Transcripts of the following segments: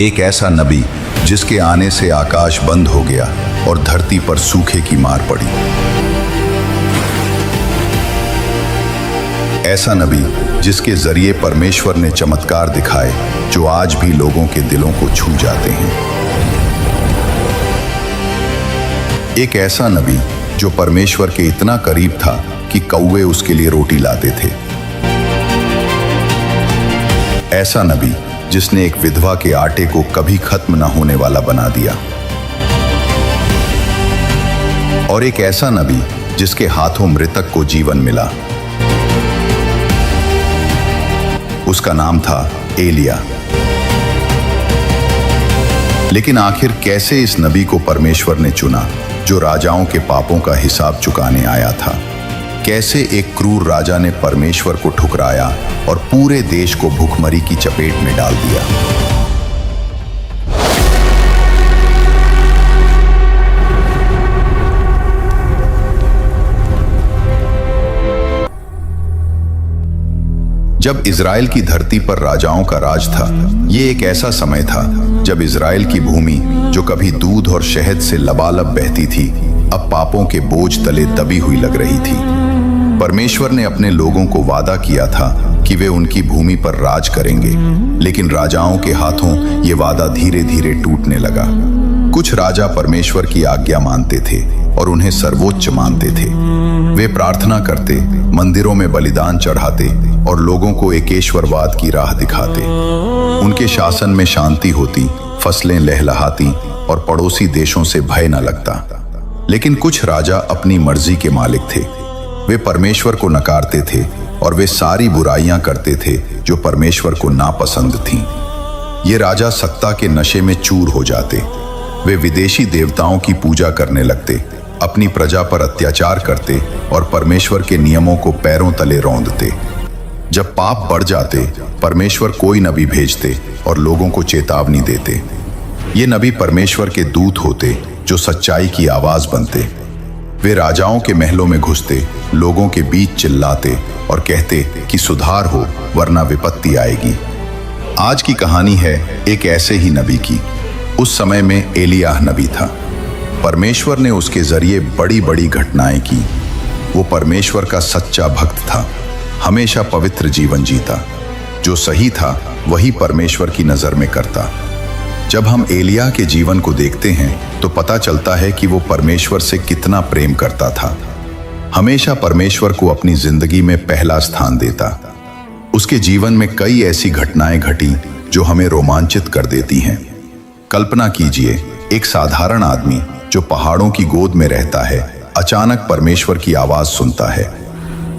एक ऐसा नबी जिसके आने से आकाश बंद हो गया और धरती पर सूखे की मार पड़ी। ऐसा नबी जिसके जरिए परमेश्वर ने चमत्कार दिखाए जो आज भी लोगों के दिलों को छू जाते हैं। एक ऐसा नबी जो परमेश्वर के इतना करीब था कि कौवे उसके लिए रोटी लाते थे। ऐसा नबी जिसने एक विधवा के आटे को कभी खत्म न होने वाला बना दिया। और एक ऐसा नबी जिसके हाथों मृतक को जीवन मिला। उसका नाम था एलिया। लेकिन आखिर कैसे इस नबी को परमेश्वर ने चुना जो राजाओं के पापों का हिसाब चुकाने आया था? कैसे एक क्रूर राजा ने परमेश्वर को ठुकराया और पूरे देश को भूखमरी की चपेट में डाल दिया? जब इज़राइल की धरती पर राजाओं का राज था, ये एक ऐसा समय था जब इज़राइल की भूमि जो कभी दूध और शहद से लबालब बहती थी, अब पापों के बोझ तले दबी हुई लग रही थी। परमेश्वर ने अपने लोगों को वादा किया था कि वे उनकी भूमि पर राज करेंगे, लेकिन राजाओं के हाथों ये वादा धीरे धीरे टूटने लगा। कुछ राजा परमेश्वर की आज्ञा मानते थे और उन्हें सर्वोच्च मानते थे। वे प्रार्थना करते, मंदिरों में बलिदान चढ़ाते और लोगों को एकेश्वरवाद की राह दिखाते। उनके शासन में शांति होती, फसलें लहलहाती और पड़ोसी देशों से भय न लगता। लेकिन कुछ राजा अपनी मर्जी के मालिक थे। वे परमेश्वर को नकारते थे और वे सारी बुराइयां करते थे जो परमेश्वर को नापसंद थीं। ये राजा सत्ता के नशे में चूर हो जाते। वे विदेशी देवताओं की पूजा करने लगते, अपनी प्रजा पर अत्याचार करते और परमेश्वर के नियमों को पैरों तले रौंदते। जब पाप बढ़ जाते, परमेश्वर कोई नबी भेजते और लोगों को चेतावनी देते। ये नबी परमेश्वर के दूत होते जो सच्चाई की आवाज बनते। वे राजाओं के महलों में घुसते, लोगों के बीच चिल्लाते और कहते कि सुधार हो वरना विपत्ति आएगी। आज की कहानी है एक ऐसे ही नबी की। उस समय में एलियाह नबी था। परमेश्वर ने उसके जरिए बड़ी बड़ी घटनाएं की। वो परमेश्वर का सच्चा भक्त था, हमेशा पवित्र जीवन जीता। जो सही था वही परमेश्वर की नजर में करता। जब हम एलियाह के जीवन को देखते हैं तो पता चलता है कि वो परमेश्वर से कितना प्रेम करता था। हमेशा परमेश्वर को अपनी जिंदगी में पहला स्थान देता। उसके जीवन में कई ऐसी घटनाएं घटी जो हमें रोमांचित कर देती हैं। कल्पना कीजिए, एक साधारण आदमी जो पहाड़ों की गोद में रहता है, अचानक परमेश्वर की आवाज सुनता है।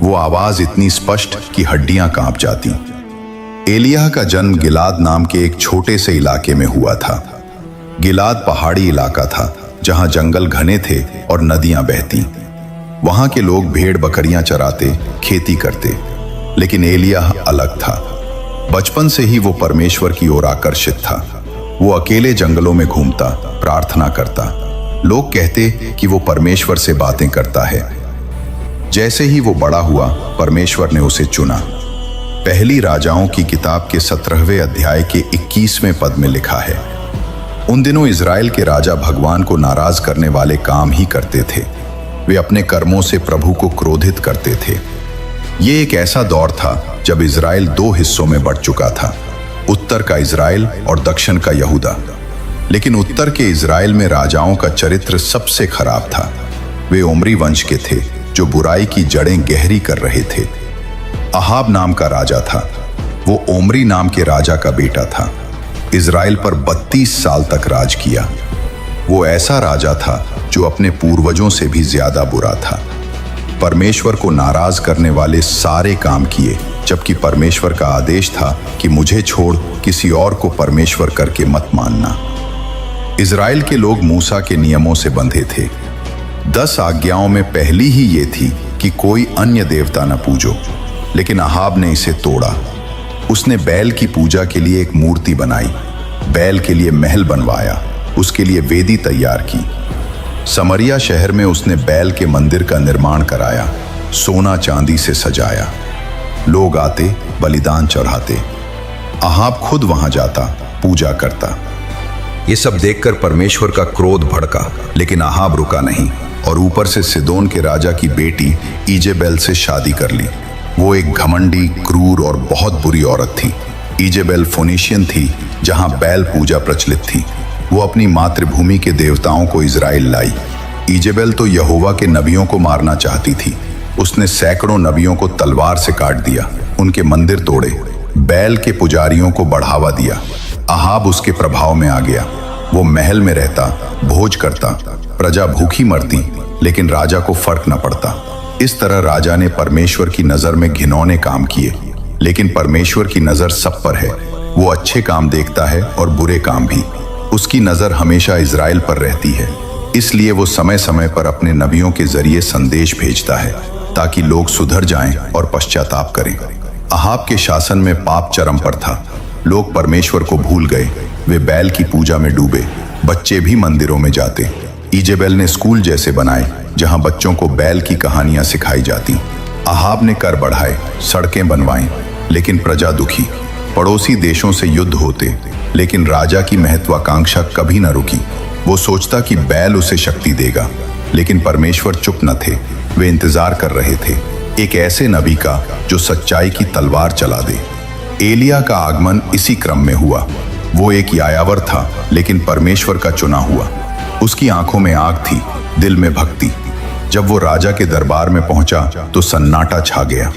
वो आवाज इतनी स्पष्ट कि हड्डियां कांप जाती। एलियाह का जन्म गिलाद नाम के एक छोटे से इलाके में हुआ था। गिलाद पहाड़ी इलाका था जहां जंगल घने थे और नदियां बहती। वहां के लोग भेड़ बकरियां चराते, खेती करते। लेकिन एलियाह अलग था। बचपन से ही वो परमेश्वर की ओर आकर्षित था। वो अकेले जंगलों में घूमता, प्रार्थना करता। लोग कहते कि वो परमेश्वर से बातें करता है। जैसे ही वो बड़ा हुआ, परमेश्वर ने उसे चुना। पहली राजाओं की किताब के 17वें अध्याय के 21वें पद में लिखा है, उन दिनों इज़राइल के राजा भगवान को नाराज करने वाले काम ही करते थे। वे अपने कर्मों से प्रभु को क्रोधित करते थे। ये एक ऐसा दौर था जब इज़राइल दो हिस्सों में बंट चुका था, उत्तर का इज़राइल और दक्षिण का यहूदा। लेकिन उत्तर के इज़राइल में राजाओं का चरित्र सबसे खराब था। वे ओमरी वंश के थे जो बुराई की जड़ें गहरी कर रहे थे। अहाब नाम का राजा था। वो ओमरी नाम के राजा का बेटा था। इज़राइल पर 32 साल तक राज किया। वो ऐसा राजा था जो अपने पूर्वजों से भी ज्यादा बुरा था। परमेश्वर को नाराज करने वाले सारे काम किए, जबकि परमेश्वर का आदेश था कि मुझे छोड़ किसी और को परमेश्वर करके मत मानना। इज़राइल के लोग मूसा के नियमों से बंधे थे। 10 आज्ञाओं में पहली ही ये थी कि कोई अन्य देवता न पूजो। लेकिन अहाब ने इसे तोड़ा। उसने बैल की पूजा के लिए एक मूर्ति बनाई, बैल के लिए महल बनवाया, उसके लिए वेदी तैयार की। समरिया शहर में उसने बैल के मंदिर का निर्माण कराया, सोना चांदी से सजाया। लोग आते, बलिदान चढ़ाते। अहाब खुद वहां जाता पूजा करता। ये सब देखकर परमेश्वर का क्रोध भड़का, लेकिन अहाब रुका नहीं और ऊपर से सिदोन के राजा की बेटी इजेबेल से शादी कर ली। वो एक घमंडी, क्रूर और बहुत बुरी औरत थी। इजेबेल फोनिशियन थी, जहां बैल पूजा प्रचलित थी। वो अपनी मातृभूमि के देवताओं को इजराइल लाई। इजेबेल तो यहोवा के नबियों को मारना चाहती थी। उसने सैकड़ों नबियों को तलवार से काट दिया, उनके मंदिर तोड़े, बैल के पुजारियों को बढ़ावा दिया। अहाब उसके प्रभाव में आ गया। वो महल में रहता, भोज करता, प्रजा भूखी मरती, लेकिन राजा को फर्क न पड़ता। इस तरह राजा ने परमेश्वर की नजर में घिनौने काम किए, लेकिन परमेश्वर की नजर सब पर है। वो अच्छे काम देखता है और बुरे काम भी। उसकी नजर हमेशा इजराइल पर रहती है, इसलिए वो समय समय पर अपने नबियों के जरिए संदेश भेजता है ताकि लोग सुधर जाएं और पश्चाताप करें। अहाब के शासन में पाप चरम पर था। लोग परमेश्वर को भूल गए, वे बैल की पूजा में डूबे। बच्चे भी मंदिरों में जाते। इजेबेल ने स्कूल जैसे बनाए जहां बच्चों को बैल की कहानियां सिखाई जाती। अहाब ने कर बढ़ाए, सड़कें बनवाई, लेकिन प्रजा दुखी। पड़ोसी देशों से युद्ध होते, लेकिन राजा की महत्वाकांक्षा कभी न रुकी। वो सोचता कि बैल उसे शक्ति देगा, लेकिन परमेश्वर चुप न थे। वे इंतजार कर रहे थे एक ऐसे नबी का जो सच्चाई की तलवार चला दे। एलिया का आगमन इसी क्रम में हुआ। वो एक यायावर था, लेकिन परमेश्वर का चुना हुआ। उसकी आंखों में आग थी, दिल में भक्ति। जब वो राजा के दरबार में पहुंचा तो सन्नाटा छा गया।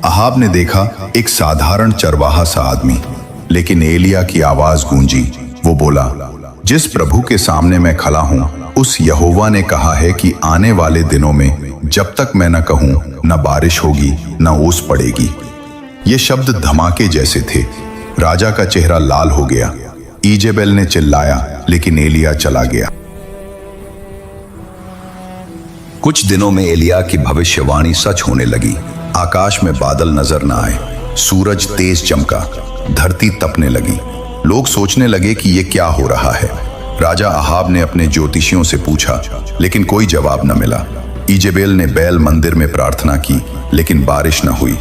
अहाब ने देखा एक साधारण चरवाहा सा आदमी, लेकिन एलिया की आवाज गूंजी। वो बोला, जिस प्रभु के सामने मैं खड़ा हूं, उस यहोवा ने कहा है कि आने वाले दिनों में जब तक मैं न कहूं, न बारिश होगी न ओस पड़ेगी। ये शब्द धमाके जैसे थे। राजा का चेहरा लाल हो गया। इजेबेल ने चिल्लाया, लेकिन एलिया चला गया। कुछ दिनों में एलिया की भविष्यवाणी सच होने लगी। आकाश में बादल नजर न आए, सूरज तेज चमका, धरती तपने लगी। लोग सोचने लगे कि ये क्या हो रहा है। राजा अहाब ने अपने ज्योतिषियों से पूछा, लेकिन कोई जवाब न मिला। इजेबेल ने बैल मंदिर में प्रार्थना की, लेकिन बारिश न हुई।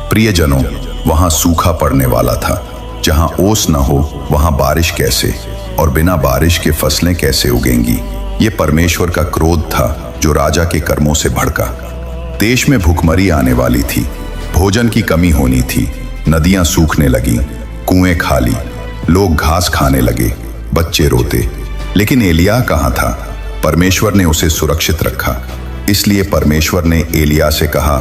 प्रियजनों, वहां सूखा पड़ने वाला था। जहां ओस न हो वहां बारिश कैसे, और बिना बारिश के फसलें कैसे उगेंगी। ये परमेश्वर का क्रोध था जो राजा के कर्मों से भड़का। देश में भूखमरी आने वाली थी, भोजन की कमी होनी थी, नदियां सूखने लगी, कुएं खाली, लोग घास खाने लगे, बच्चे रोते। लेकिन एलिया कहाँ था? परमेश्वर ने उसे सुरक्षित रखा। इसलिए परमेश्वर ने एलिया से कहा,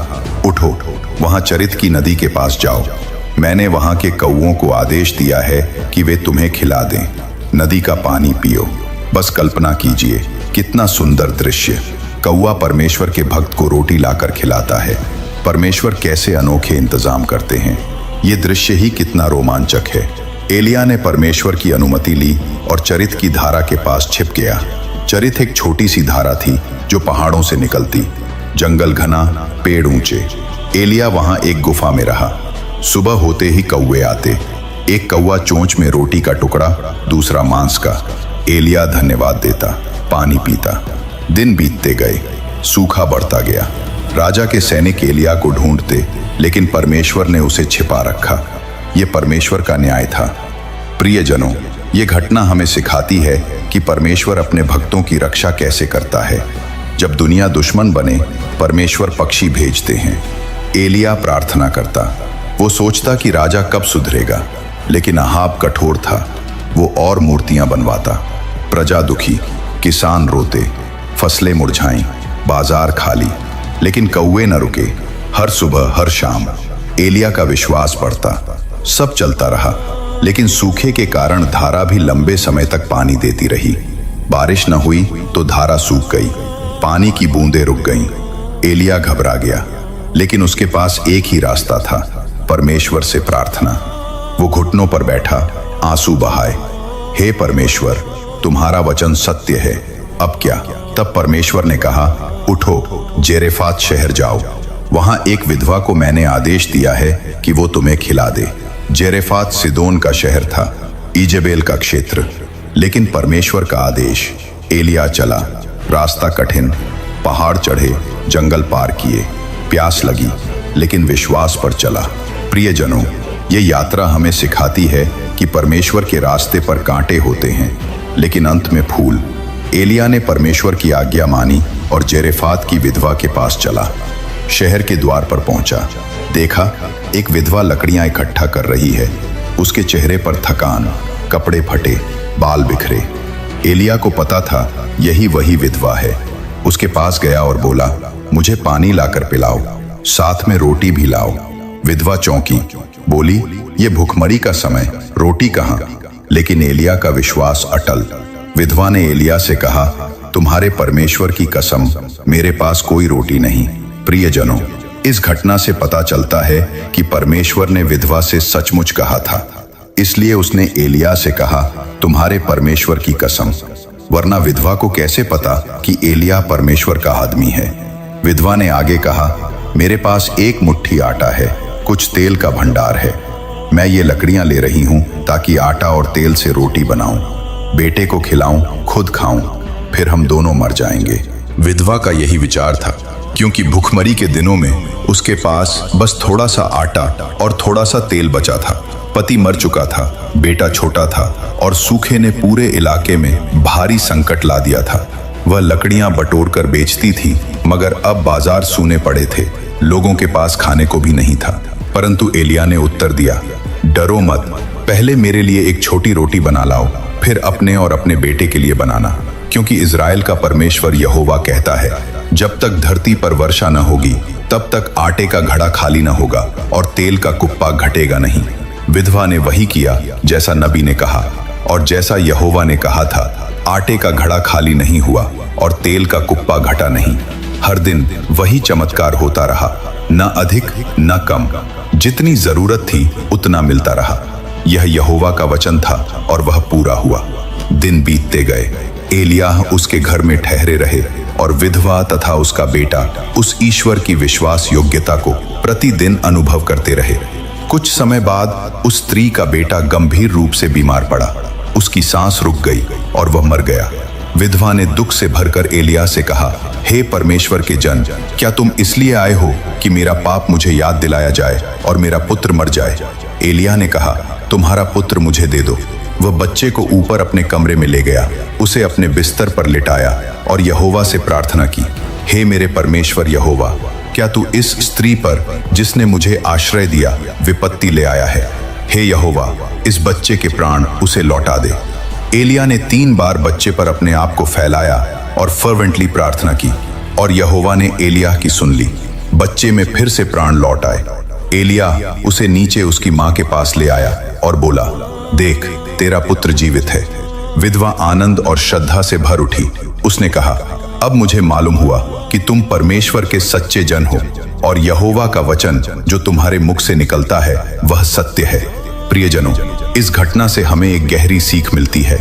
उठो, वहां चरित की नदी के पास जाओ। मैंने वहां के कौओं को आदेश दिया है कि वे तुम्हें खिला दें। नदी का पानी पियो। बस कल्पना कीजिए, कितना सुंदर दृश्य। कौआ परमेश्वर के भक्त को रोटी लाकर खिलाता है। परमेश्वर कैसे अनोखे इंतजाम करते हैं। ये दृश्य ही कितना रोमांचक है। एलिया ने परमेश्वर की अनुमति ली और चरित की धारा के पास छिप गया। चरित एक छोटी सी धारा थी जो पहाड़ों से निकलती। जंगल घना, पेड़ ऊंचे। एलिया वहां एक गुफा में रहा। सुबह होते ही कौवे आते। एक कौवा चोंच में रोटी का टुकड़ा, दूसरा मांस का। एलिया धन्यवाद देता, पानी पीता। दिन बीतते गए, सूखा बढ़ता गया। राजा के सैनिक एलिया को ढूंढते, लेकिन परमेश्वर ने उसे छिपा रखा। यह परमेश्वर का न्याय था। प्रियजनों, ये घटना हमें सिखाती है कि परमेश्वर अपने भक्तों की रक्षा कैसे करता है। जब दुनिया दुश्मन बने, परमेश्वर पक्षी भेजते हैं। एलिया प्रार्थना करता। वो सोचता कि राजा कब सुधरेगा, लेकिन अहाब कठोर था। वो और मूर्तियां बनवाता। प्रजा दुखी, किसान रोते, फसलें मुरझाईं, बाजार खाली, लेकिन कौवे न रुके। हर सुबह, हर शाम एलिया का विश्वास बढ़ता। सब चलता रहा, लेकिन सूखे के कारण धारा भी लंबे समय तक पानी देती रही। बारिश न हुई तो धारा सूख गई, पानी की बूंदें रुक गईं। एलिया घबरा गया, लेकिन उसके पास एक ही रास्ता था, परमेश्वर से प्रार्थना। वो घुटनों पर बैठा, आंसू बहाए, हे परमेश्वर, तुम्हारा वचन सत्य है, अब क्या? तब परमेश्वर ने कहा, उठो, जेरेफात शहर जाओ। वहां एक विधवा को मैंने आदेश दिया है कि वो तुम्हें खिला दे। जेरेफात सिदोन का शहर था, इजेबेल का क्षेत्र। लेकिन परमेश्वर का आदेश। एलिया चला, रास्ता कठिन, पहाड़ चढ़े, जंगल पार किए, प्यास लगी, लेकिन विश्वास पर चला। प्रियजनों, ये यात्रा हमें सिखाती है कि परमेश्वर के रास्ते पर कांटे होते हैं, लेकिन अंत में फूल। एलिया ने परमेश्वर की आज्ञा मानी और जेरेफात की विधवा के पास चला। शहर के द्वार पर पहुंचा, देखा एक विधवा लकड़ियां इकट्ठा कर रही है। उसके चेहरे पर थकान, कपड़े फटे, बाल बिखरे। एलिया को पता था यही वही विधवा है। उसके पास गया और बोला, मुझे पानी लाकर पिलाओ, साथ में रोटी भी लाओ। विधवा चौंकी, बोली, ये भूखमरी का समय, रोटी कहाँ? लेकिन एलिया का विश्वास अटल। विधवा ने एलिया से कहा, तुम्हारे परमेश्वर की कसम, मेरे पास कोई रोटी नहीं। प्रियजनों, इस घटना से पता चलता है कि परमेश्वर ने विधवा से सचमुच कहा था, इसलिए उसने एलिया से कहा, तुम्हारे परमेश्वर की कसम। वरना विधवा को कैसे पता कि एलिया परमेश्वर का आदमी है? विधवा ने आगे कहा, मेरे पास एक मुट्ठी आटा है, कुछ तेल का भंडार है। मैं ये लकड़ियां ले रही हूं ताकि आटा और तेल से रोटी बनाऊं, बेटे को खिलाऊं, खुद खाऊं, फिर हम दोनों मर जाएंगे। विधवा का यही विचार था, क्योंकि भूखमरी के दिनों में उसके पास बस थोड़ा सा आटा और थोड़ा सा तेल बचा था। पति मर चुका था, बेटा छोटा था और सूखे ने पूरे इलाके में भारी संकट ला दिया था। वह लकड़ियां बटोर कर बेचती थी, मगर अब बाजार सूने पड़े थे, लोगों के पास खाने को भी नहीं था। परंतु एलिया ने उत्तर दिया, डरो मत, पहले मेरे लिए एक छोटी रोटी बना लाओ, फिर अपने और अपने बेटे के लिए बनाना, क्योंकि इज़राइल का परमेश्वर यहोवा कहता है, जब तक धरती पर वर्षा न होगी तब तक आटे का घड़ा खाली न होगा और तेल का कुप्पा घटेगा नहीं। विधवा ने वही किया जैसा नबी ने कहा, और जैसा यहोवा ने कहा था, आटे का घड़ा खाली नहीं हुआ और तेल का कुप्पा घटा नहीं। हर दिन वही चमत्कार होता रहा, न अधिक न कम, जितनी जरूरत थी उतना मिलता रहा। यह यहोवा का वचन था और वह पूरा हुआ। दिन बीतते गए, एलिया उसके घर में ठहरे रहे और विधवा तथा उसका बेटा उस ईश्वर की विश्वास योग्यता को प्रतिदिन अनुभव करते रहे। कुछ समय बाद उस स्त्री का बेटा गंभीर रूप से बीमार पड़ा। उसकी सांस रुक गई और वह मर गया। विधवा ने दुख से भरकर एलिया से कहा, हे परमेश्वर के जन, क्या तुम इसलिए आए हो कि मेरा पाप मुझे याद दिलाया जाए और मेरा पुत्र मर जाए? एलिया ने कहा, तुम्हारा पुत्र मुझे दे दो। वह बच्चे को ऊपर अपने कमरे में ले गया, उसे अपने बिस्तर पर लिटाया और यहोवा से प्रार्थना की, हे मेरे परमेश्वर यहोवा, क्या तू इस स्त्री पर जिसने मुझे आश्रय दिया विपत्ति ले आया है? हे यहोवा, इस बच्चे के प्राण उसे लौटा दे। एलिया ने 3 बार बच्चे पर अपने आप को फैलाया और फर्वेंटली प्रार्थना की, और यहोवा ने एलिया की सुन ली। बच्चे में फिर से प्राण लौट आए। एलिया उसे नीचे उसकी माँ के पास ले आया और बोला, देख, तेरा पुत्र जीवित है। विधवा आनंद और श्रद्धा से भर उठी। उसने कहा, अब मुझे मालूम हुआ कि तुम परमेश्वर के सच्चे जन हो और यहोवा का वचन जो तुम्हारे मुख से निकलता है वह सत्य है। प्रियजनों, इस घटना से हमें एक गहरी सीख मिलती है।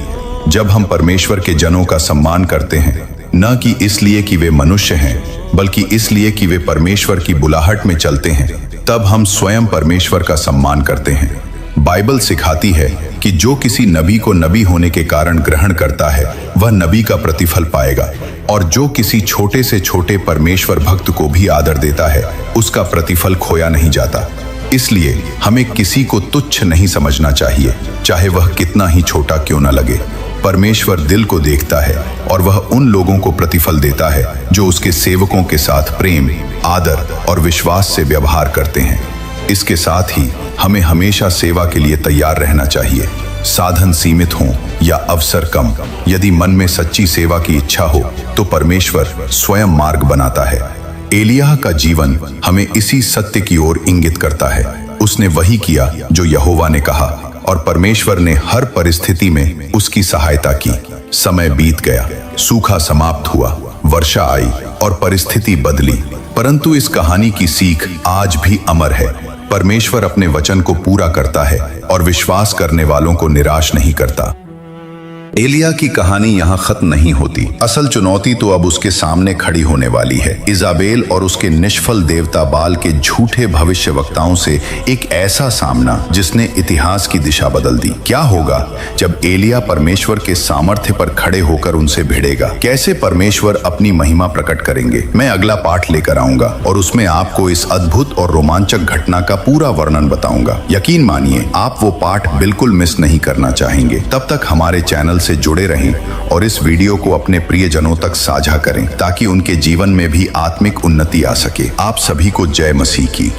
जब हम परमेश्वर के जनों का सम्मान करते हैं, न कि इसलिए कि वे मनुष्य हैं, बल्कि इसलिए कि वे परमेश्वर की बुलाहट में चलते हैं, तब हम स्वयं परमेश्वर का सम्मान करते हैं। बाइबल सिखाती है कि जो किसी नबी को नबी होने के कारण ग्रहण करता है वह नबी का प्रतिफल पाएगा, और जो किसी छोटे से छोटे परमेश्वर भक्त को भी आदर देता है उसका प्रतिफल खोया नहीं जाता। इसलिए हमें किसी को तुच्छ नहीं समझना चाहिए, चाहे वह कितना ही छोटा क्यों न लगे। परमेश्वर दिल को देखता है और वह उन लोगों को प्रतिफल देता है जो उसके सेवकों के साथ प्रेम, आदर और विश्वास से व्यवहार करते हैं। इसके साथ ही हमें हमेशा सेवा के लिए तैयार रहना चाहिए। साधन सीमित हों या अवसर कम, यदि मन में सच्ची सेवा की इच्छा हो तो परमेश्वर स्वयं मार्ग बनाता है। एलिया का जीवन हमें इसी सत्य की ओर इंगित करता है। उसने वही किया जो यहोवा ने कहा और परमेश्वर ने हर परिस्थिति में उसकी सहायता की। समय बीत गया, सूखा समाप्त हुआ, वर्षा आई और परिस्थिति बदली, परंतु इस कहानी की सीख आज भी अमर है। परमेश्वर अपने वचन को पूरा करता है और विश्वास करने वालों को निराश नहीं करता। एलिया की कहानी यहाँ खत्म नहीं होती। असल चुनौती तो अब उसके सामने खड़ी होने वाली है, इजाबेल और उसके निष्फल देवता बाल के झूठे भविष्यवक्ताओं से एक ऐसा सामना जिसने इतिहास की दिशा बदल दी। क्या होगा जब एलिया परमेश्वर के सामर्थ्य पर खड़े होकर उनसे भिड़ेगा? कैसे परमेश्वर अपनी महिमा प्रकट करेंगे? मैं अगला पाठ लेकर आऊंगा और उसमें आपको इस अद्भुत और रोमांचक घटना का पूरा वर्णन बताऊंगा। यकीन मानिए आप वो पाठ बिल्कुल मिस नहीं करना चाहेंगे। तब तक हमारे चैनल से जुड़े रहें और इस वीडियो को अपने प्रियजनों तक साझा करें ताकि उनके जीवन में भी आत्मिक उन्नति आ सके। आप सभी को जय मसीह की।